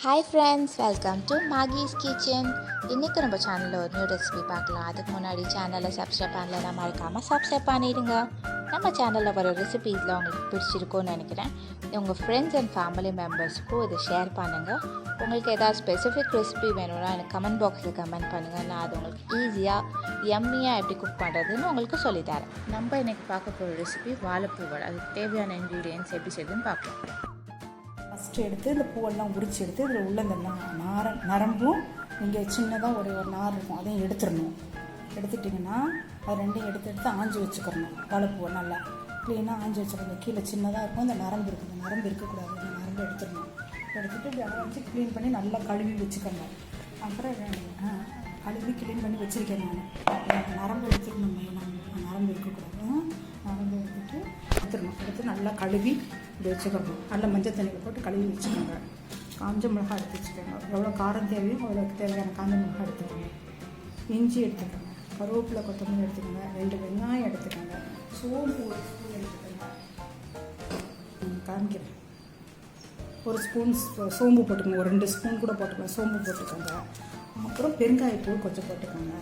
Hi friends, welcome to Maggie's Kitchen. இன்னைக்கு நம்ம சேனலில் ஒரு நியூ ரெசிபி பார்க்கலாம். அதுக்கு முன்னாடி சேனலை சப்ஸ்கிரைப் பண்ணலன்னா மறக்காமல் சப்ஸ்கிரைப் பண்ணிடுங்க. நம்ம சேனலில் வர ரெசிபீஸில் உங்களுக்கு பிடிச்சிருக்கும்னு நினைக்கிறேன். உங்கள் ஃப்ரெண்ட்ஸ் அண்ட் ஃபேமிலி மெம்பர்ஸ்க்கும் இதை ஷேர் பண்ணுங்கள். உங்களுக்கு ஏதாவது ஸ்பெசிஃபிக் ரெசிபி வேணும்னா எனக்கு கமெண்ட் பாக்ஸில் கமெண்ட் பண்ணுங்கள். நான் அது உங்களுக்கு ஈஸியாக எம்மியாக எப்படி குக் பண்ணுறதுன்னு உங்களுக்கு சொல்லித்தரேன். நம்ம இன்றைக்கி பார்க்க போகிற ரெசிபி வாழைப்பூ வடை. அதுக்கு தேவையான இன்க்ரீடியன்ட்ஸ் எப்படி செய்யுதுன்னு பார்க்கலாம். ஃபஸ்ட்டு எடுத்து இந்த பூவெல்லாம் உரிச்சு எடுத்து இதில் உள்ள இந்த நரம்பும் இங்கே சின்னதாக ஒரு நார் இருக்கும், அதையும் எடுத்துடணும். எடுத்துட்டிங்கன்னா அது ரெண்டையும் எடுத்து ஆஞ்சி வச்சுக்கிறணும். வாழைப்பூவை நல்லா க்ளீனாக ஆஞ்சி வச்சுக்கணும். கீழே சின்னதாக இருக்கும், இந்த நரம்பு இருக்குது, இந்த நரம்பு இருக்கக்கூடாது. இந்த நரம்பு எடுத்துடணும். எடுத்துகிட்டு இப்படி அதை வச்சு க்ளீன் பண்ணி நல்லா கழுவி வச்சுக்கணும். அப்புறம் கழுவி க்ளீன் பண்ணி வச்சுருக்கேன் நான். நரம்பு எடுத்துக்கணும், நரம்பு இருக்கக்கூடாது. நரம்பு எடுத்து நல்லா கழுவி இப்படி வச்சுக்கணும். நல்லா மஞ்சள் தண்ணியில் போட்டு கழுவி வச்சுக்கோங்க. காஞ்ச மிளகாய் எடுத்து வச்சுக்கோங்க. எவ்வளோ காரம் தேவையோ அவ்வளோக்கு தேவையான காஞ்ச மிளகாய் எடுத்துக்கோங்க. இஞ்சி எடுத்துக்கோங்க, கருவேப்பிலை, கொத்தமல்லி எடுத்துக்கோங்க, 2 வெங்காயம் எடுத்துக்கோங்க, சோம்பு ஒரு ஸ்பூன் எடுத்துக்கோங்க. காமிக்கிறேன். ஒரு ஸ்பூன் சோம்பு போட்டுக்கோங்க, ஒரு 2 ஸ்பூன் கூட போட்டுக்கோங்க, சோம்பு போட்டுக்கோங்க. அப்புறம் பெருங்காயத்தூள் கொஞ்சம் போட்டுக்கோங்க.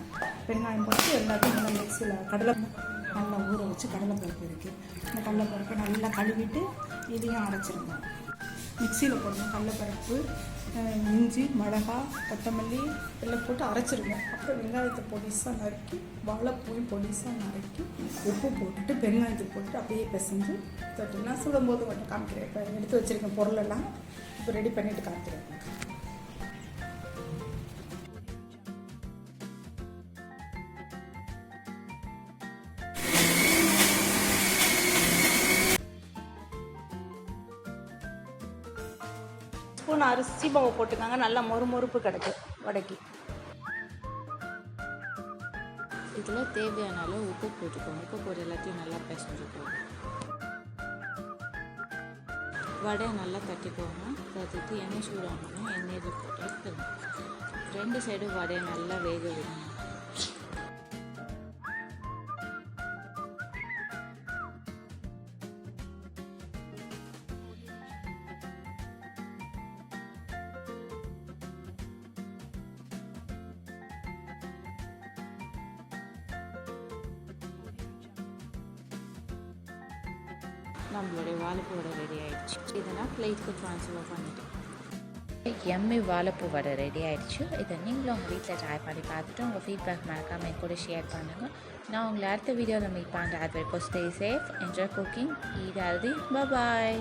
பெருங்காயம் போட்டு எல்லாத்தையும் நல்லா மிக்ஸியில் கடலை நல்லா ஊற வச்சு கடலைப்பருப்பு இருக்குது. இந்த கடலைப்பருப்பை நல்லா கழுவிட்டு இதையும் அரைச்சிருங்க. மிக்சியில் போடணும். கடலைப்பருப்பு, இஞ்சி, மிளகா, கொத்தமல்லி எல்லாம் போட்டு அரைச்சிருங்க. அப்புறம் வெங்காயத்தை பொடிசாக நறுக்கி, வாழைப்பூயும் பொடிசாக நறுக்கி, உப்பு போட்டுட்டு பெருங்காயத்தை போட்டு அப்படியே பிசைஞ்சு தொட்டிங்கன்னா சுடும்போது மட்டும் காமிக்கிறேன். இப்போ எடுத்து வச்சுருக்கேன் பொருளெல்லாம் இப்போ ரெடி பண்ணிவிட்டு காமிக்கிறேன். ஸ்பூன் அரிசி மாவு போட்டுக்காங்க. நல்லா மொறுமொறுப்பு கிடைக்கும் வடைக்கு. இதில் தேவையான அளவு உப்பு போட்டுக்கோங்க. உப்பு போட்டு எல்லாத்தையும் நல்லா பிசைஞ்சுக்கோங்க. வடையை நல்லா தட்டிக்கோங்க. தட்டிட்டு எண்ணெய் சூடாகணும். எண்ணெயில் போட்டு 2 சைடும் வடையை நல்லா வேக விடணும். நம்மளுடைய வாழைப்பூ வடை ரெடி ஆகிடுச்சு. இதெல்லாம் பிளேட்டுக்கு ட்ரான்ஸ்ஃபர் பண்ணிட்டேன். எம்மி வாழைப்பூ வடை ரெடி ஆகிடுச்சு. இதை நீங்களும் உங்கள் வீட்டில் ட்ரை பண்ணி பார்த்துட்டு உங்கள் ஃபீட்பேக் மறக்காமல் என் கூட ஷேர் பண்ணுங்கள். நான் உங்களை அடுத்த வீடியோவில் மீட் பண்ணுறேன். அது வரைக்கும் stay safe, enjoy cooking, eat healthy. பாய்.